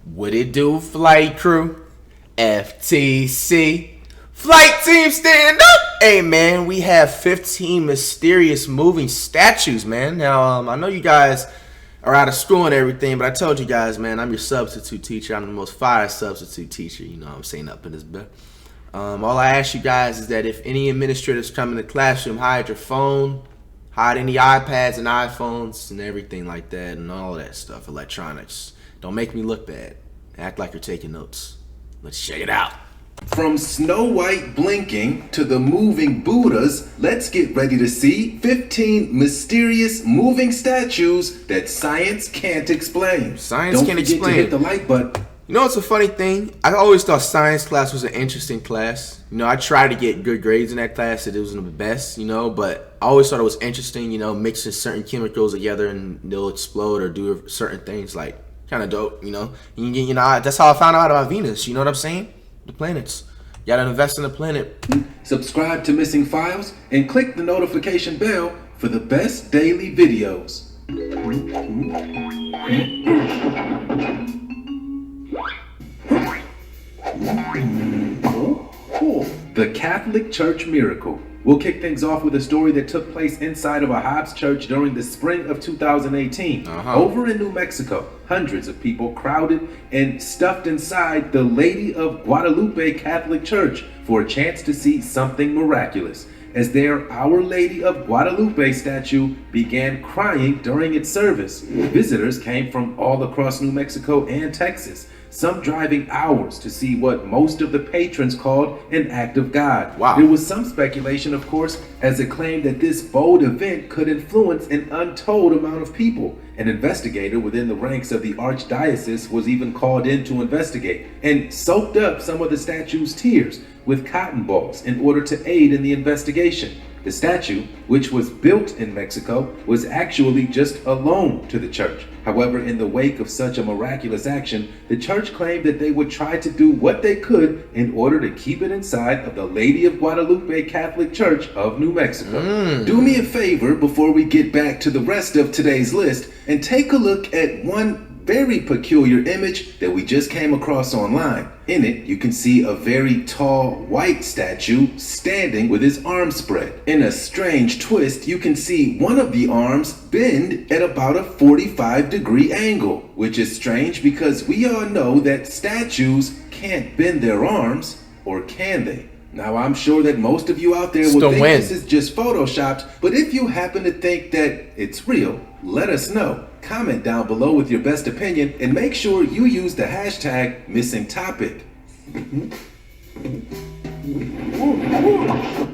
What it do, flight crew? FTC. Flight team, stand up! Hey, man, we have 15 mysterious moving statues, man. Now, I know you guys are out of school and everything, but I told you guys, man, I'm your substitute teacher. I'm the most fire substitute teacher, you know what I'm saying, up in this bit. All I ask you guys is that if any administrators come in the classroom, hide your phone, hide any iPads and iPhones and everything like that and all that stuff, electronics. Don't make me look bad. Act like you're taking notes. Let's check it out. From Snow White blinking to the moving Buddhas, let's get ready to see 15 mysterious moving statues that science can't explain. Science can't explain. Don't forget to hit the like button. You know, it's a funny thing. I always thought science class was an interesting class. You know, I tried to get good grades in that class. It wasn't the best, you know, but I always thought it was interesting, you know, mixing certain chemicals together and they'll explode or do certain things, like kind of dope, you know. You know, that's how I found out about Venus. You know what I'm saying? The planets. You gotta invest in the planet. Subscribe to Missing Files and click the notification bell for the best daily videos. The Catholic Church Miracle. We'll kick things off with a story that took place inside of a Hobbs church during the spring of 2018. Over in New Mexico, hundreds of people crowded and stuffed inside the Lady of Guadalupe Catholic Church for a chance to see something miraculous, as their Our Lady of Guadalupe statue began crying during its service. Visitors came from all across New Mexico and Texas, some driving hours to see what most of the patrons called an act of God. Wow. There was some speculation, of course, as it claimed that this bold event could influence an untold amount of people. An investigator within the ranks of the archdiocese was even called in to investigate and soaked up some of the statue's tears with cotton balls in order to aid in the investigation. The statue, which was built in Mexico, was actually just a loan to the church. However, in the wake of such a miraculous action, the church claimed that they would try to do what they could in order to keep it inside of the Lady of Guadalupe Catholic Church of New Mexico. Do me a favor before we get back to the rest of today's list and take a look at one very peculiar image that we just came across online. In it, you can see a very tall white statue standing with his arms spread. In a strange twist, you can see one of the arms bend at about a 45-degree angle, which is strange because we all know that statues can't bend their arms, or can they? Now, I'm sure that most of you out there will think this is just photoshopped, but if you happen to think that it's real, let us know. Comment down below with your best opinion and make sure you use the hashtag #MissingTopic.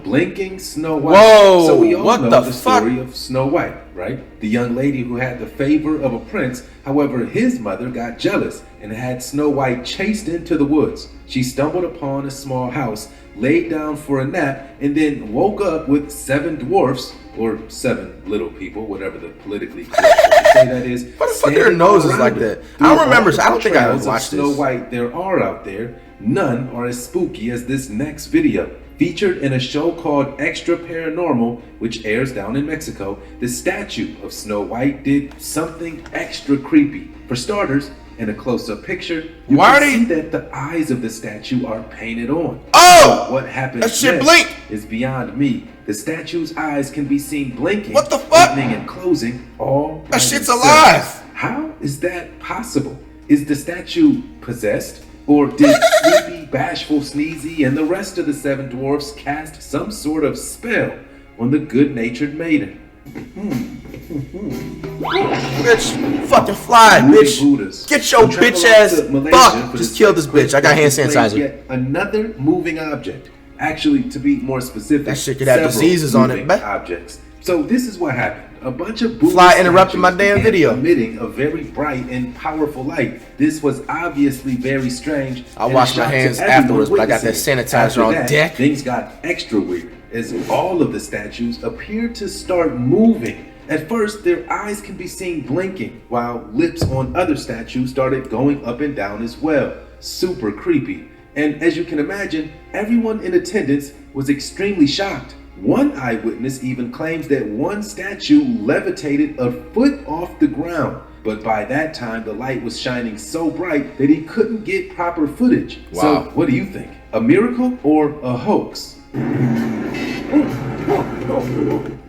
Blinking Snow White. Whoa, so we all what know the story of Snow White, right? The young lady who had the favor of a prince. However, his mother got jealous and had Snow White chased into the woods. She stumbled upon a small house, laid down for a nap, and then woke up with 7 dwarfs, or 7 little people, whatever the politically correct way to say that is. What the fuck are their noses like that? I don't remember. I don't think I watched Snow this. White there are out there. None are as spooky as this next video. Featured in a show called Extra Paranormal, which airs down in Mexico, the statue of Snow White did something extra creepy. For starters, in a close-up picture, you can see that the eyes of the statue are painted on. Oh! What happens that shit next blink is beyond me. The statue's eyes can be seen blinking, what the fuck? opening and closing all by That shit's themselves. alive. How is that possible? Is the statue possessed? Or did Sleepy, Bashful, Sneezy, and the rest of the 7 dwarfs cast some sort of spell on the good-natured maiden? Bitch, fucking fly, bitch. Buddhas. Get your bitch ass. Fuck. Just kill this bitch. I got hand sanitizer. Yet another moving object. Actually, to be more specific, that shit could have diseases on it, man. Objects. So this is what happened. A bunch of Buddha fly interrupted my damn video. Emitting a very bright and powerful light. This was obviously very strange. I washed my hands afterwards, but I got that sanitizer on deck. Things got extra weird as all of the statues appeared to start moving. At first, their eyes can be seen blinking, while lips on other statues started going up and down as well. Super creepy. And as you can imagine, everyone in attendance was extremely shocked. One eyewitness even claims that one statue levitated a foot off the ground. but by that time the light was shining so bright that he couldn't get proper footage. Wow. So what do you think? A miracle or a hoax?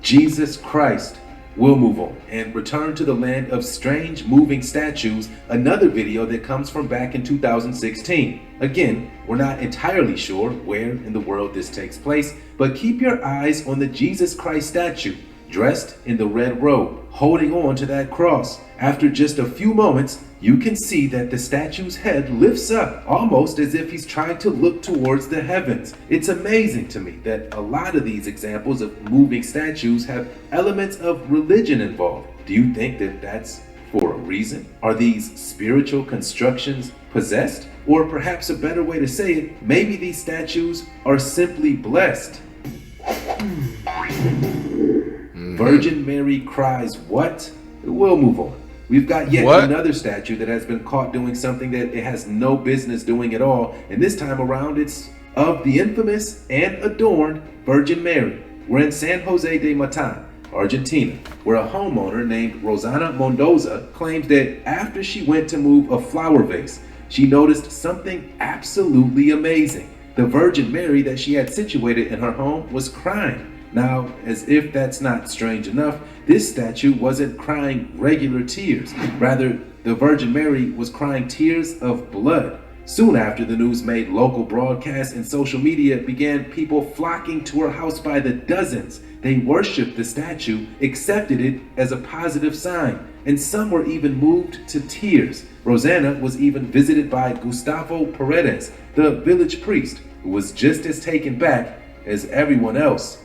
Jesus Christ. We'll move on and return to the land of strange moving statues, another video that comes from back in 2016. Again, we're not entirely sure where in the world this takes place, but keep your eyes on the Jesus Christ statue, dressed in the red robe, holding on to that cross. After just a few moments, you can see that the statue's head lifts up, almost as if he's trying to look towards the heavens. It's amazing to me that a lot of these examples of moving statues have elements of religion involved. Do you think that that's for a reason? Are these spiritual constructions possessed? Or perhaps a better way to say it, maybe these statues are simply blessed. Virgin Mary cries what? We'll move on. We've got yet another statue that has been caught doing something that it has no business doing at all, and this time around it's of the infamous and adorned Virgin Mary. We're in San Jose de Matan, Argentina, where a homeowner named Rosana Mendoza claims that after she went to move a flower vase, she noticed something absolutely amazing. The Virgin Mary that she had situated in her home was crying. Now, as if that's not strange enough, this statue wasn't crying regular tears. Rather, the Virgin Mary was crying tears of blood. Soon after the news made local broadcasts and social media began people flocking to her house by the dozens. They worshipped the statue, accepted it as a positive sign, and some were even moved to tears. Rosanna was even visited by Gustavo Paredes, the village priest, who was just as taken back as everyone else.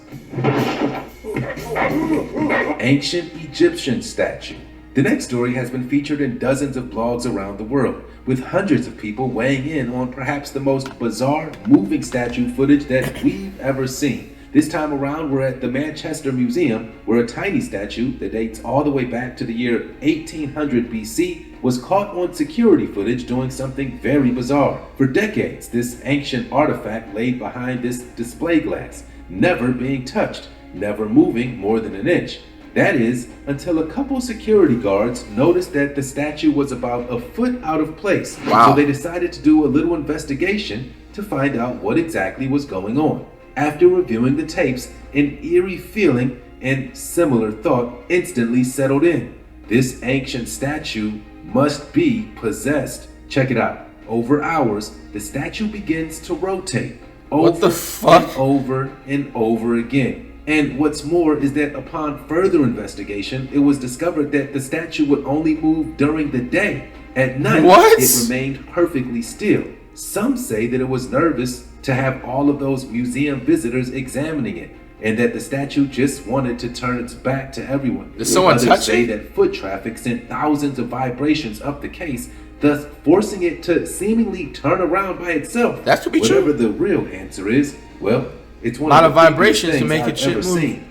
Ancient Egyptian statue. The next story has been featured in dozens of blogs around the world, with hundreds of people weighing in on perhaps the most bizarre moving statue footage that we've ever seen. This time around, we're at the Manchester Museum, where a tiny statue that dates all the way back to the year 1800 BC was caught on security footage doing something very bizarre. For decades, this ancient artifact laid behind this display glass, never being touched, never moving more than an inch. That is, until a couple security guards noticed that the statue was about a foot out of place. Wow. So they decided to do a little investigation to find out what exactly was going on. After reviewing the tapes, an eerie feeling and similar thought instantly settled in. This ancient statue must be possessed. Check it out. Over hours, the statue begins to rotate. What the fuck? And over and over again. And what's more is that upon further investigation, it was discovered that the statue would only move during the day. At night, it remained perfectly still. Some say that it was nervous to have all of those museum visitors examining it, and that the statue just wanted to turn its back to everyone. Did someone touch say it? that foot traffic sent thousands of vibrations up the case, thus forcing it to seemingly turn around by itself. That could be true. Whatever the real answer is, well, it's one a lot of of the vibrations to make I've it shit ever move.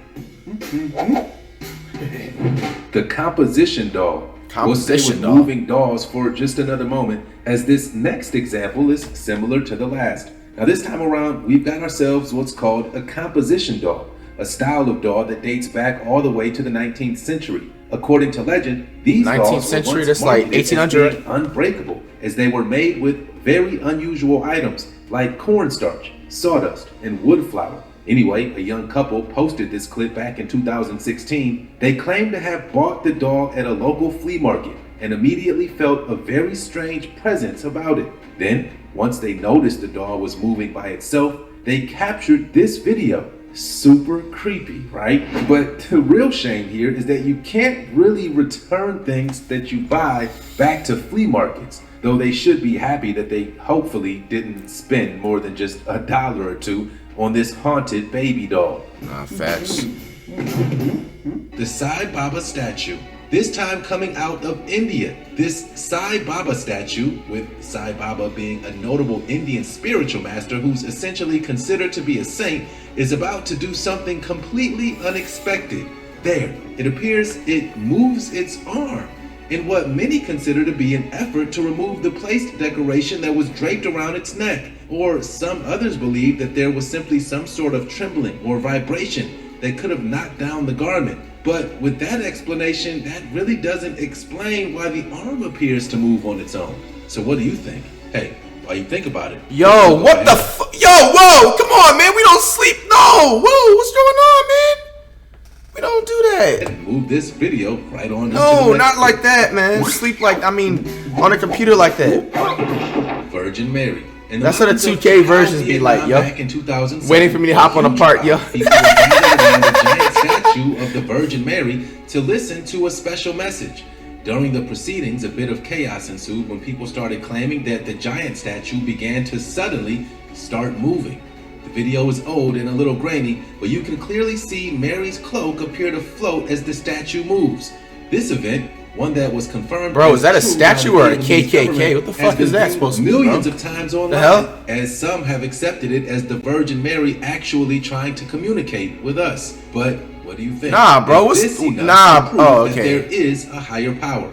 The composition doll. We'll stay with moving dolls for just another moment, as this next example is similar to the last. Now this time around, we've got ourselves what's called a composition doll, a style of doll that dates back all the way to the 19th century. According to legend, these dolls were once that's like marketed as 1800. being unbreakable, as they were made with very unusual items like cornstarch, sawdust, and wood flour. Anyway, a young couple posted this clip back in 2016. They claimed to have bought the doll at a local flea market and immediately felt a very strange presence about it. Then, once they noticed the doll was moving by itself, they captured this video. Super creepy, right? But the real shame here is that you can't really return things that you buy back to flea markets, though they should be happy that they hopefully didn't spend more than just $1 or $2 on this haunted baby doll. Nah, facts. The Sai Baba statue, this time coming out of India. This Sai Baba statue, with Sai Baba being a notable Indian spiritual master who's essentially considered to be a saint, is about to do something completely unexpected. There, it appears it moves its arm in what many consider to be an effort to remove the placed decoration that was draped around its neck. Or some others believe that there was simply some sort of trembling or vibration that could have knocked down the garment. But with that explanation, that really doesn't explain why the arm appears to move on its own. So what do you think? Hey, while you think about it. Yo, what the fuck? Yo, whoa, come on, man. We don't sleep. No, whoa, what's going on, man? We don't do that. And move this video right on. No, not like that, man. Sleep like, I mean, on a computer like that. Virgin Mary. And that's how the 2K versions be like, yo. Back in 2007, waiting for me to hop on a part, yo. People were gathered around the giant statue of the Virgin Mary to listen to a special message. During the proceedings, a bit of chaos ensued when people started claiming that the giant statue began to suddenly start moving. The video is old and a little grainy, but you can clearly see Mary's cloak appear to float as the statue moves. This event, one that was confirmed. Bro, is that a statue or a KKK? What the fuck is that supposed to be, millions of times online, the hell? As some have accepted it as the Virgin Mary actually trying to communicate with us. But what do you think? Nah, bro, what's oh, okay. There is a higher power.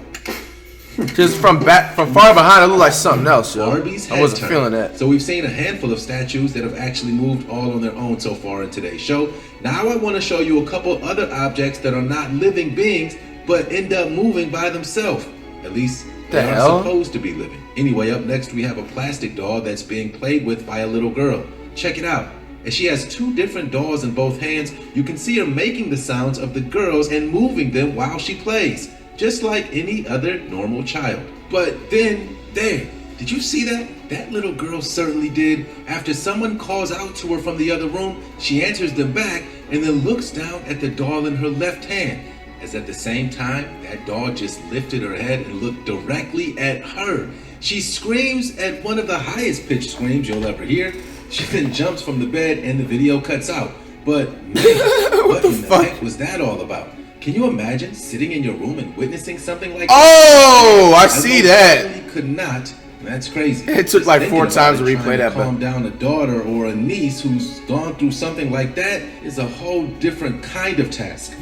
Just from far behind, it looked like something else, yo. Barbie's head I wasn't turn. feeling that. So we've seen a handful of statues that have actually moved all on their own so far in today's show. Now I want to show you a couple other objects that are not living beings, but end up moving by themselves. At least they are supposed to be living. Anyway, up next we have a plastic doll that's being played with by a little girl. Check it out. As she has two different dolls in both hands, you can see her making the sounds of the girls and moving them while she plays, just like any other normal child. But then, there, did you see that? That little girl certainly did. After someone calls out to her from the other room, she answers them back and then looks down at the doll in her left hand, as at the same time, that doll just lifted her head and looked directly at her. She screams at one of the highest pitched screams you'll ever hear. She then jumps from the bed and the video cuts out. But man, what in the heck was that all about? Can you imagine sitting in your room and witnessing something like that? Oh, I see that. I could not. That's crazy. It took like 4 times to replay that. Calm down a daughter or a niece who's gone through something like that is a whole different kind of task.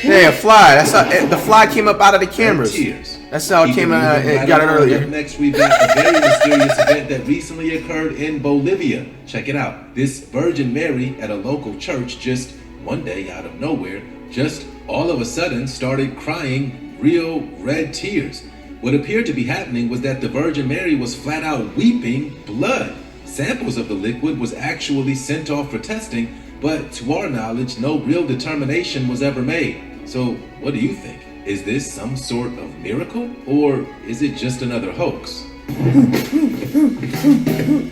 Hey, a fly. That's how the fly came up out of the cameras. That's how it came out. It got it earlier. Up next, we've got a very mysterious event that recently occurred in Bolivia. Check it out. This Virgin Mary at a local church just one day out of nowhere, just all of a sudden started crying real red tears. What appeared to be happening was that the Virgin Mary was flat out weeping blood. Samples of the liquid was actually sent off for testing, but to our knowledge, no real determination was ever made. So what do you think? Is this some sort of miracle, or is it just another hoax?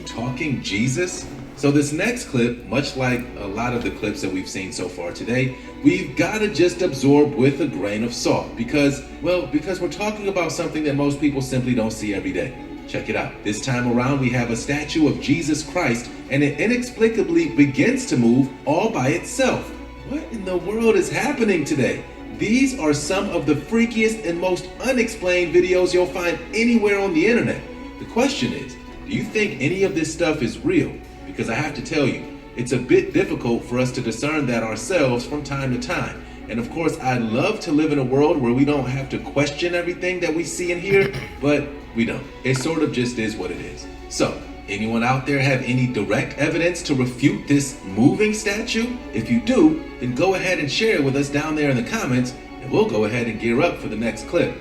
Talking Jesus? So this next clip, much like a lot of the clips that we've seen so far today, we've got to just absorb with a grain of salt because we're talking about something that most people simply don't see every day. Check it out. This time around, we have a statue of Jesus Christ, and it inexplicably begins to move all by itself. What in the world is happening today? These are some of the freakiest and most unexplained videos you'll find anywhere on the internet. The question is, do you think any of this stuff is real? Because I have to tell you, it's a bit difficult for us to discern that ourselves from time to time. And of course, I'd love to live in a world where we don't have to question everything that we see and hear, but we don't. It sort of just is what it is. So, anyone out there have any direct evidence to refute this moving statue? If you do, then go ahead and share it with us down there in the comments, and we'll go ahead and gear up for the next clip.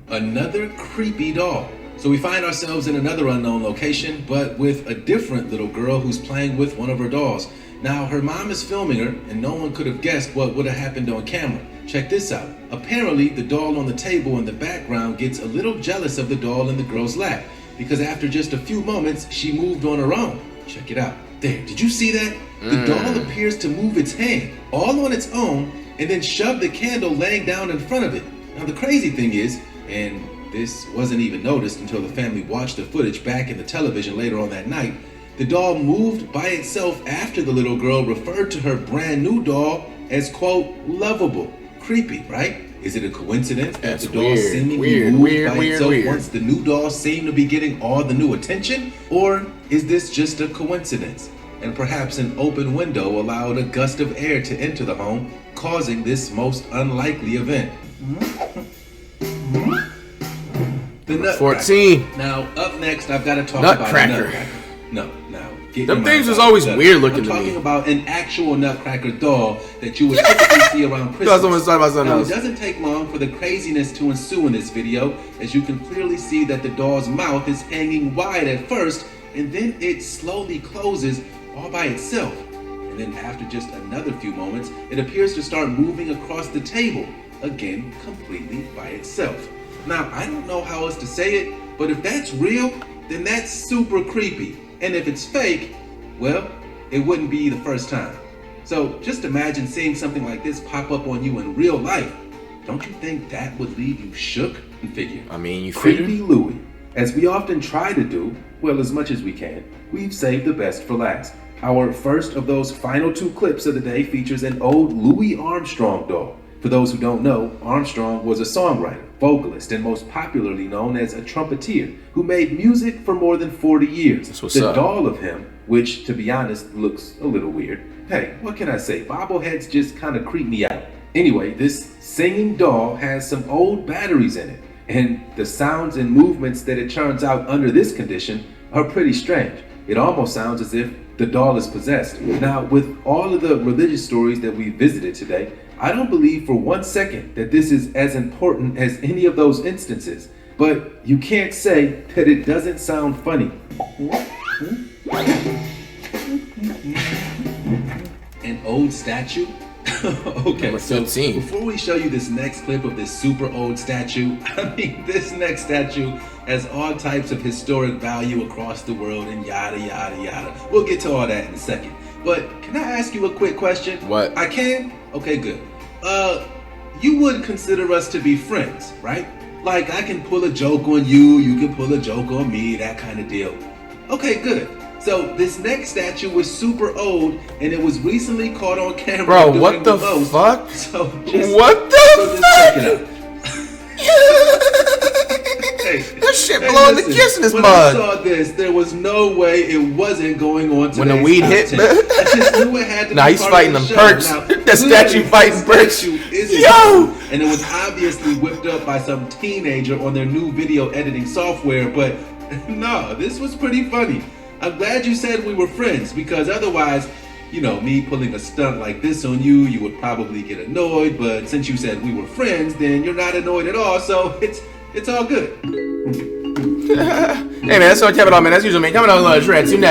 Another creepy doll. So we find ourselves in another unknown location, but with a different little girl who's playing with one of her dolls. Now, her mom is filming her, and no one could have guessed what would have happened on camera. Check this out. Apparently, the doll on the table in the background gets a little jealous of the doll in the girl's lap, because after just a few moments, she moved on her own. Check it out. There, did you see that? The doll appears to move its hand, all on its own, and then shove the candle laying down in front of it. Now, the crazy thing is, and this wasn't even noticed until the family watched the footage back in the television later on that night, the doll moved by itself after the little girl referred to her brand new doll as, quote, lovable. Creepy, right? Is it a coincidence that the doll seemingly moved by itself once the new doll seemed to be getting all the new attention? Or is this just a coincidence? And perhaps an open window allowed a gust of air to enter the home, causing this most unlikely event. The Nutcracker. 14. Now, up next, I've got to talk about the Nutcracker. No, now, Get Them your things mind was out. always Look, weird looking to I'm me. talking about an actual Nutcracker doll that you would typically see around Christmas. That's what I'm talking about, something Now, else. it doesn't take long for the craziness to ensue in this video, as you can clearly see that the doll's mouth is hanging wide at first, and then it slowly closes all by itself. And then after just another few moments, it appears to start moving across the table, again completely by itself. Now, I don't know how else to say it, but if that's real, then that's super creepy. And if it's fake, well, it wouldn't be the first time. So just imagine seeing something like this pop up on you in real life. Don't you think that would leave you shook? And figure, I mean, you Creepy figure. Louie. As we often try to do, well, as much as we can, we've saved the best for last. Our first of those final 2 clips of the day features an old Louis Armstrong doll. For those who don't know, Armstrong was a songwriter, vocalist, and most popularly known as a trumpeter who made music for more than 40 years. That's what's the up. doll of him, which to be honest looks a little weird. Hey, what can I say? Bobbleheads just kind of creep me out. Anyway, this singing doll has some old batteries in it, and the sounds and movements that it churns out under this condition are pretty strange. It almost sounds as if the doll is possessed. Now, with all of the religious stories that we visited today, I don't believe for 1 second that this is as important as any of those instances. But you can't say that it doesn't sound funny. An old statue? Okay, Number so 15. before we show you this next clip of this super old statue, I mean, this next statue has all types of historic value across the world and yada, yada, yada. We'll get to all that in a second. But can I ask you a quick question? What? I can? Okay, good. You would consider us to be friends, right? Like, I can pull a joke on you, you can pull a joke on me, that kind of deal. Okay, good. So this next statue was super old, and it was recently caught on camera. Bro, doing what the most. fuck? So What the just check it out. Hey, That shit blowing the listen, kiss in this when mud. I saw this, there was no way it wasn't going on to When the weed hit, man. I just knew it had to Nah, be he's part fighting of the them show. perks. Now, That clearly, statue fighting this perks. statue isn't Yo! true, and it was obviously whipped up by some teenager on their new video editing software, but no, this was pretty funny. I'm glad you said we were friends, because otherwise, you know, me pulling a stunt like this on you, you would probably get annoyed, but since you said we were friends, then you're not annoyed at all, so it's all good. Hey man, that's all I kept it on, man. That's usual, man. Coming on lunch, right? Soon as